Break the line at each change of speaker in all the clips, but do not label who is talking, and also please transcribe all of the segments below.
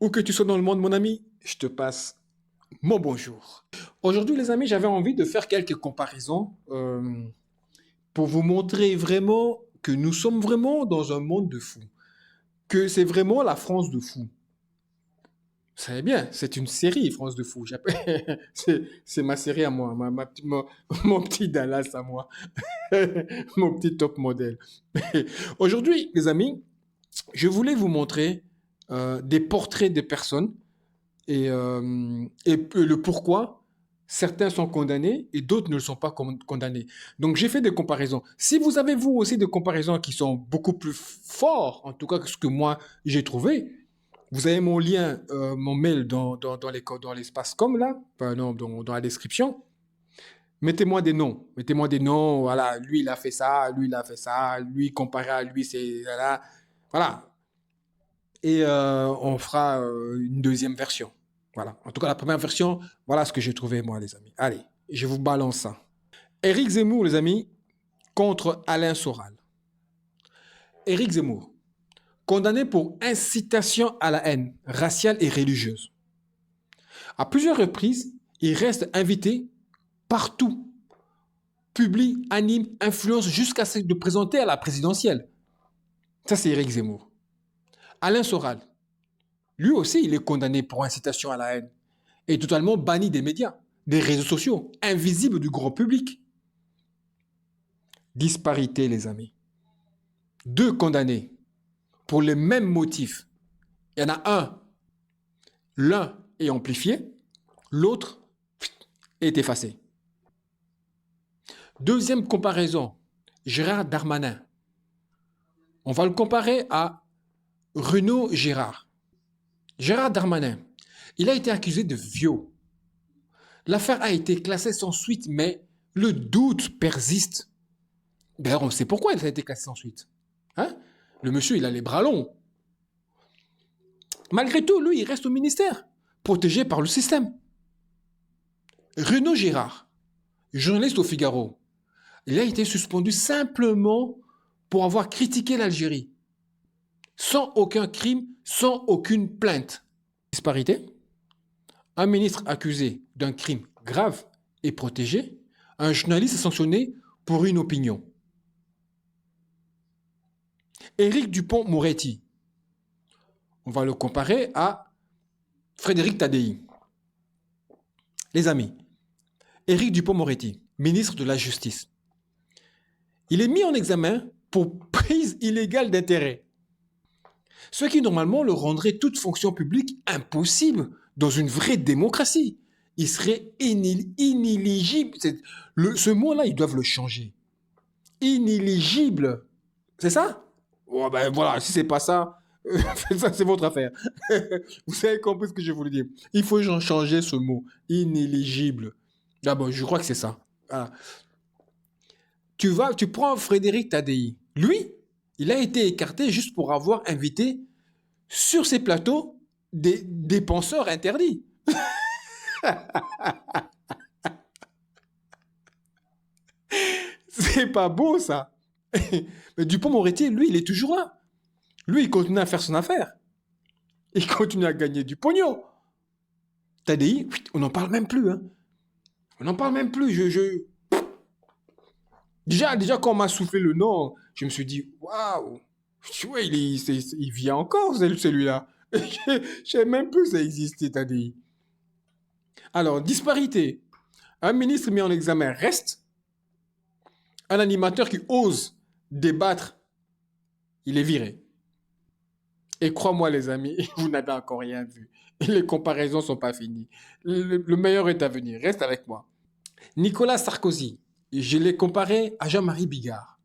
Où que tu sois dans le monde, mon ami, je te passe mon bonjour. Aujourd'hui, les amis, j'avais envie de faire quelques comparaisons pour vous montrer vraiment que nous sommes vraiment dans un monde de fous. Que c'est vraiment la France de fous. Vous savez bien, c'est une série, France de fous. C'est ma série à moi, mon petit Dallas à moi, mon petit top modèle. Aujourd'hui, les amis, je voulais vous montrer des portraits de personnes et le pourquoi certains sont condamnés et d'autres ne le sont pas condamnés. Donc j'ai fait des comparaisons. Si vous avez vous aussi des comparaisons qui sont beaucoup plus forts, en tout cas que ce que moi j'ai trouvé, vous avez mon lien, mon mail dans l'espace comme là, enfin, non, dans la description. Mettez-moi des noms. Mettez-moi des noms. Voilà, lui il a fait ça, lui il a fait ça, lui comparé à lui c'est voilà. Voilà. Et on fera une deuxième version. Voilà. En tout cas, la première version, voilà ce que j'ai trouvé, moi, les amis. Allez, je vous balance ça. Éric Zemmour, les amis, contre Alain Soral. Éric Zemmour, condamné pour incitation à la haine raciale et religieuse. À plusieurs reprises, il reste invité partout. Publie, anime, influence jusqu'à se de présenter à la présidentielle. Ça, c'est Éric Zemmour. Alain Soral, lui aussi, il est condamné pour incitation à la haine et totalement banni des médias, des réseaux sociaux, invisible du grand public. Disparité, les amis. Deux condamnés pour les mêmes motifs. Il y en a un, l'un est amplifié, l'autre est effacé. Deuxième comparaison, Gérard Darmanin. On va le comparer à Renaud Gérard. Gérard Darmanin, il a été accusé de viol. L'affaire a été classée sans suite, mais le doute persiste. D'ailleurs, on sait pourquoi elle a été classée sans suite. Hein? Le monsieur, il a les bras longs. Malgré tout, lui, il reste au ministère, protégé par le système. Renaud Girard, journaliste au Figaro, il a été suspendu simplement pour avoir critiqué l'Algérie, sans aucun crime, sans aucune plainte. Disparité. Un ministre accusé d'un crime grave est protégé, un journaliste est sanctionné pour une opinion. Éric Dupond-Moretti, on va le comparer à Frédéric Tadei. Les amis, Éric Dupond-Moretti, ministre de la Justice, il est mis en examen pour prise illégale d'intérêt, ce qui normalement le rendrait toute fonction publique impossible dans une vraie démocratie. Il serait inéligible. Ce mot-là, ils doivent le changer. Inéligible. C'est ça? Oh ben voilà, si c'est pas ça, ça c'est votre affaire. Vous avez compris ce que je voulais dire. Il faut changer ce mot. Inéligible. D'abord, je crois que c'est ça. Voilà. Tu prends Frédéric Tadei. Lui, il a été écarté juste pour avoir invité sur ses plateaux des penseurs interdits. C'est pas beau, ça. Mais Dupond-Moretti, lui, il est toujours là. Lui, il continue à faire son affaire. Il continue à gagner du pognon. Tadei, on n'en parle même plus. Hein. On n'en parle même plus. Déjà, quand on m'a soufflé le nom, je me suis dit, waouh, ouais, il vit encore, celui-là. Je ne sais même plus ça existait, Tadei. Alors, disparité. Un ministre mis en examen reste. Un animateur qui ose débattre, il est viré. Et crois-moi, les amis, vous n'avez encore rien vu. Les comparaisons ne sont pas finies. Le meilleur est à venir. Reste avec moi. Nicolas Sarkozy, je l'ai comparé à Jean-Marie Bigard.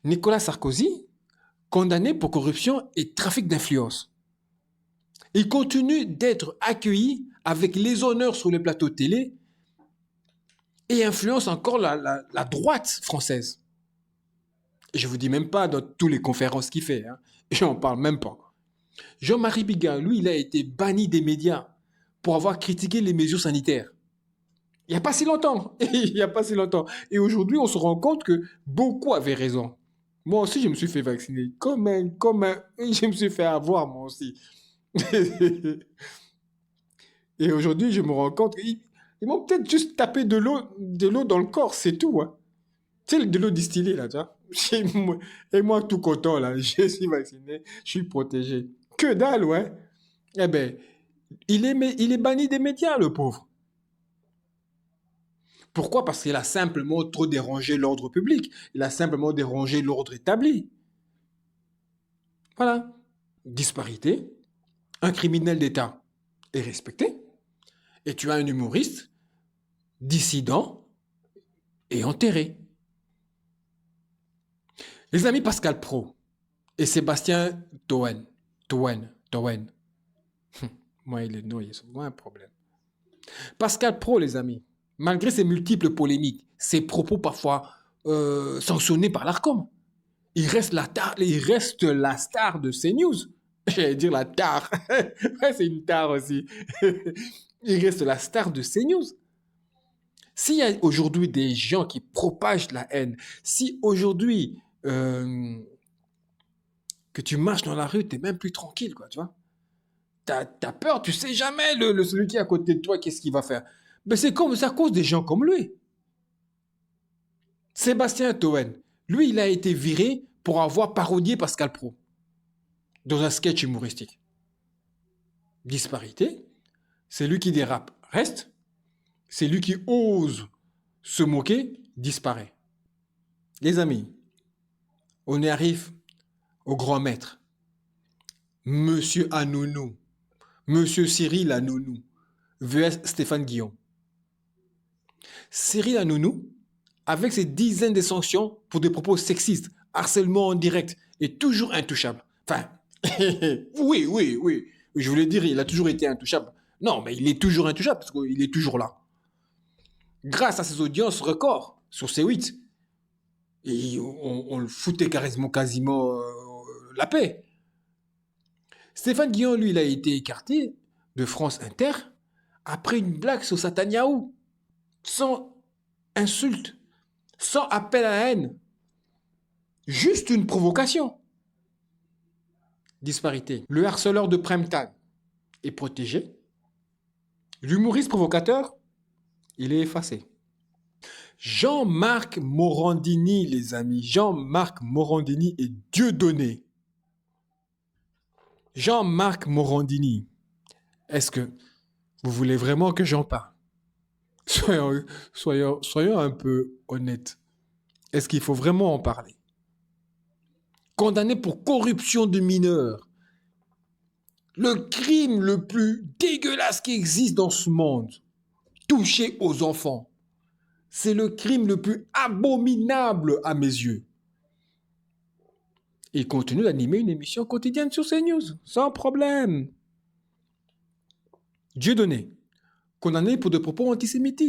Nicolas Sarkozy, condamné pour corruption et trafic d'influence. Il continue d'être accueilli avec les honneurs sur les plateaux de télé et influence encore la droite française. Je vous dis même pas dans toutes les conférences qu'il fait. Hein. J'en parle même pas. Jean-Marie Bigard, lui, il a été banni des médias pour avoir critiqué les mesures sanitaires. Il n'y a pas si longtemps. Il n'y a pas si longtemps. Et aujourd'hui, on se rend compte que beaucoup avaient raison. Moi aussi, je me suis fait vacciner. Je me suis fait avoir, moi aussi. Et aujourd'hui, je me rends compte qu'ils m'ont peut-être juste tapé de l'eau dans le corps, c'est tout, hein. Tu sais, de l'eau distillée, là, tu vois. Et moi, tout content, là, je suis vacciné, je suis protégé. Que dalle, ouais. Eh ben, il est banni des médias, le pauvre. Pourquoi? Parce qu'il a simplement trop dérangé l'ordre public. Il a simplement dérangé l'ordre établi. Voilà. Disparité. Un criminel d'État est respecté. Et tu as un humoriste dissident et enterré. Les amis Pascal Pro et Sébastien Toen. Toen. Moi, il est noyé, c'est moi un problème. Pascal Pro, les amis, malgré ses multiples polémiques, ses propos parfois sanctionnés par l'ARCOM, il reste la star de CNews. J'allais dire la tare. Ouais, c'est une tare aussi. Il reste la star de CNews. S'il y a aujourd'hui des gens qui propagent la haine, si aujourd'hui que tu marches dans la rue, tu n'es même plus tranquille, quoi, tu vois. T'as peur, tu sais jamais celui qui est à côté de toi, qu'est-ce qu'il va faire. Mais c'est à cause des gens comme lui. Sébastien Toen, lui, il a été viré pour avoir parodié Pascal Pro dans un sketch humoristique. Disparité, c'est lui qui dérape, reste. C'est lui qui ose se moquer, disparaît. Les amis, on y arrive au grand maître. Monsieur Anounou, Monsieur Cyril Anounou, vs Stéphane Guillon. Cyril Anounou, avec ses dizaines de sanctions pour des propos sexistes, harcèlement en direct, est toujours intouchable. Enfin, oui. Je voulais dire, il a toujours été intouchable. Non, mais il est toujours intouchable parce qu'il est toujours là. Grâce à ses audiences records sur C8, et on le foutait quasiment la paix. Stéphane Guillon, lui, il a été écarté de France Inter après une blague sur Sataniaou, sans insulte, sans appel à la haine, juste une provocation. Disparité. Le harceleur de prime time est protégé. L'humoriste provocateur, il est effacé. Jean-Marc Morandini, les amis. Jean-Marc Morandini est Dieudonné. Jean-Marc Morandini. Est-ce que vous voulez vraiment que j'en parle? Soyons un peu honnêtes. Est-ce qu'il faut vraiment en parler? Condamné pour corruption de mineurs. Le crime le plus dégueulasse qui existe dans ce monde. Toucher aux enfants. C'est le crime le plus abominable à mes yeux. Il continue d'animer une émission quotidienne sur CNews, sans problème. Dieudonné, condamné pour des propos antisémites.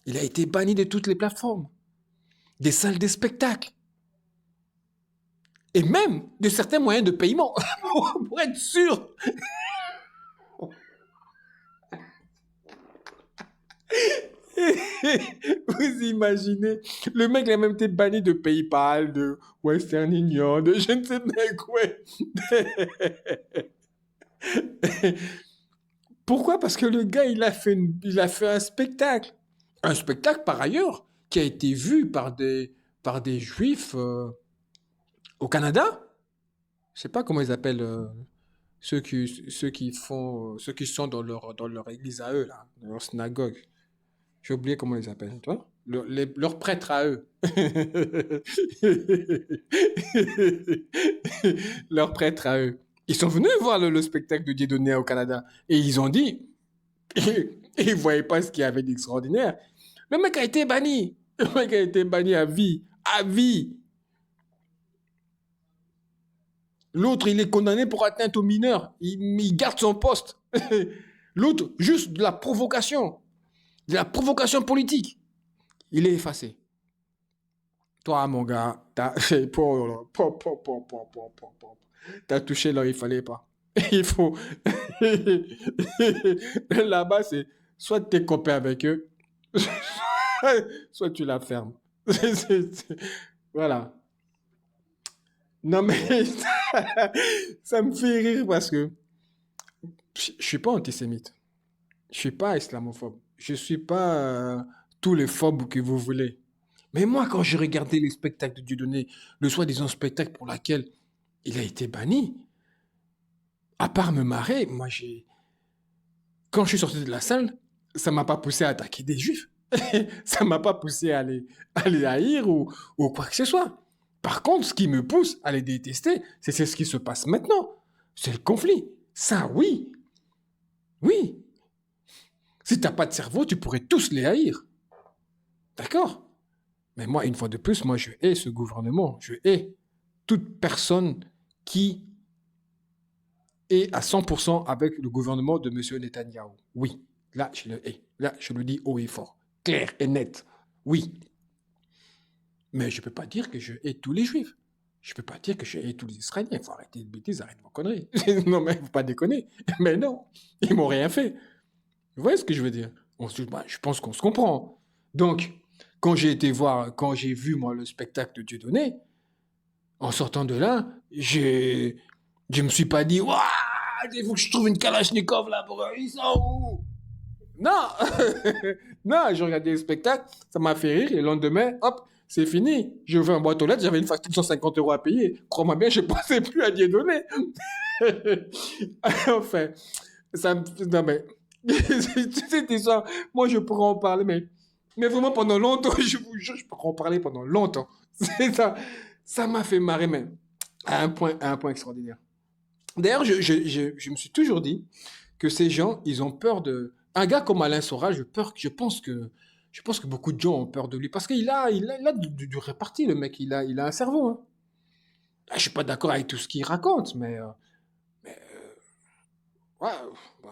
Il a été banni de toutes les plateformes, des salles de spectacle, et même de certains moyens de paiement, pour être sûr. Vous imaginez, le mec a même été banni de PayPal, de Western Union, de je ne sais pas quoi. Pourquoi? Parce que le gars, il a fait un spectacle. Un spectacle, par ailleurs, qui a été vu par des juifs au Canada. Je sais pas comment ils appellent ceux qui sont dans leur église à eux, là, dans leur synagogue. J'ai oublié comment ils appellent, toi. Leurs prêtres à eux. Leurs prêtres à eux. Ils sont venus voir le spectacle de Dieudonné au Canada. Et ils ont dit, ils ne voyaient pas ce qu'il y avait d'extraordinaire. Le mec a été banni. Le mec a été banni à vie. À vie. L'autre, il est condamné pour atteinte aux mineurs. Il garde son poste. L'autre, juste de la provocation. De la provocation politique. Il est effacé. Toi, mon gars, t'as touché là où il fallait pas. Il faut... Là-bas, c'est soit tu es copain avec eux, soit tu la fermes. Voilà. Non, mais ça me fait rire parce que je suis pas antisémite. Je suis pas islamophobe. Je suis pas tous les phobes que vous voulez. Mais moi, quand j'ai regardé les spectacles de Dieudonné, le soi-disant spectacle pour lequel il a été banni, à part me marrer, quand je suis sorti de la salle, ça m'a pas poussé à attaquer des juifs. Ça m'a pas poussé à les haïr ou quoi que ce soit. Par contre, ce qui me pousse à les détester, c'est ce qui se passe maintenant. C'est le conflit. Ça, oui. Oui. Si t'as pas de cerveau, tu pourrais tous les haïr. D'accord? Mais moi, une fois de plus, moi, je hais ce gouvernement. Je hais toute personne qui est à 100% avec le gouvernement de M. Netanyahou. Oui, là, je le hais. Là, je le dis haut et fort. Clair et net. Oui. Mais je ne peux pas dire que je hais tous les juifs. Je ne peux pas dire que je hais tous les Israéliens. Il faut arrêter de bêtises, arrêtez vos conneries. Non, mais il ne faut pas déconner. Mais non, ils m'ont rien fait. Vous voyez ce que je veux dire? Je pense qu'on se comprend. Donc, quand j'ai vu, moi, le spectacle de Dieudonné, en sortant de là, je me suis pas dit, waouh, il faut que je trouve une Kalachnikov là pour ils sont où? Non, non, j'ai regardé le spectacle, ça m'a fait rire, et le lendemain, hop, c'est fini. J'ai ouvert une boîte aux lettres, j'avais une facture de 150 euros à payer. Crois-moi bien, je ne pensais plus à Dieudonné. Enfin, ça me. Non, mais. C'était ça. Moi, je pourrais en parler, mais vraiment pendant longtemps, je vous jure, je pourrais en parler pendant longtemps. C'est ça. Ça m'a fait marrer, même. À un point extraordinaire. D'ailleurs, je me suis toujours dit que ces gens, ils ont peur de. Un gars comme Alain Soral, je pense que beaucoup de gens ont peur de lui parce il a du réparti, le mec. Il a un cerveau. Hein. Ah, je suis pas d'accord avec tout ce qu'il raconte, mais, ouais, ouais.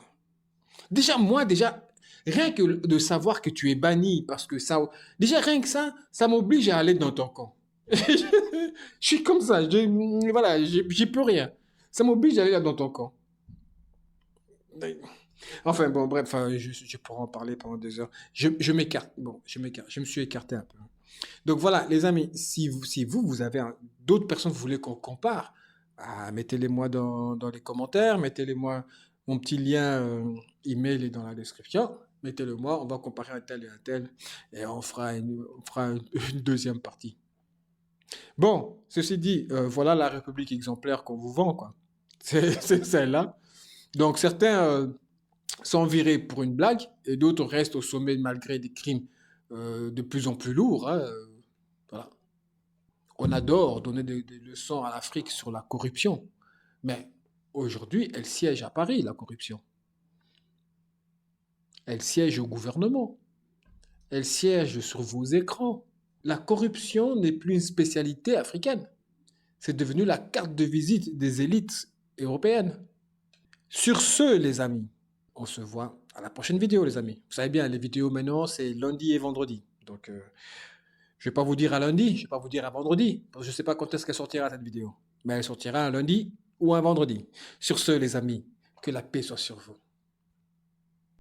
Déjà, rien que de savoir que tu es banni parce que ça, déjà rien que ça m'oblige à aller dans ton camp. Je suis comme ça, voilà, j'y peux rien. Ça m'oblige à aller là dans ton camp. Enfin bon, bref, je pourrais en parler pendant des heures. Je m'écarte. Bon, je m'écarte. Je me suis écarté un peu. Donc voilà, les amis, si vous avez d'autres personnes que vous voulez qu'on compare, mettez-les moi dans les commentaires, mettez-les moi, mon petit lien email est dans la description. Mettez-le moi, on va comparer un tel et un tel, et on fera une deuxième partie. Bon, ceci dit, voilà la République exemplaire qu'on vous vend, quoi. C'est celle-là. Donc certains sont virés pour une blague et d'autres restent au sommet malgré des crimes de plus en plus lourds. Hein, voilà. On adore donner des leçons à l'Afrique sur la corruption, mais aujourd'hui, elle siège à Paris, la corruption. Elle siège au gouvernement. Elle siège sur vos écrans. La corruption n'est plus une spécialité africaine. C'est devenu la carte de visite des élites européennes. Sur ce, les amis, on se voit à la prochaine vidéo, les amis. Vous savez bien, les vidéos maintenant, c'est lundi et vendredi. Donc, je ne vais pas vous dire à lundi, je ne vais pas vous dire à vendredi, parce que je ne sais pas quand est-ce qu'elle sortira cette vidéo. Mais elle sortira un lundi ou un vendredi. Sur ce, les amis, que la paix soit sur vous.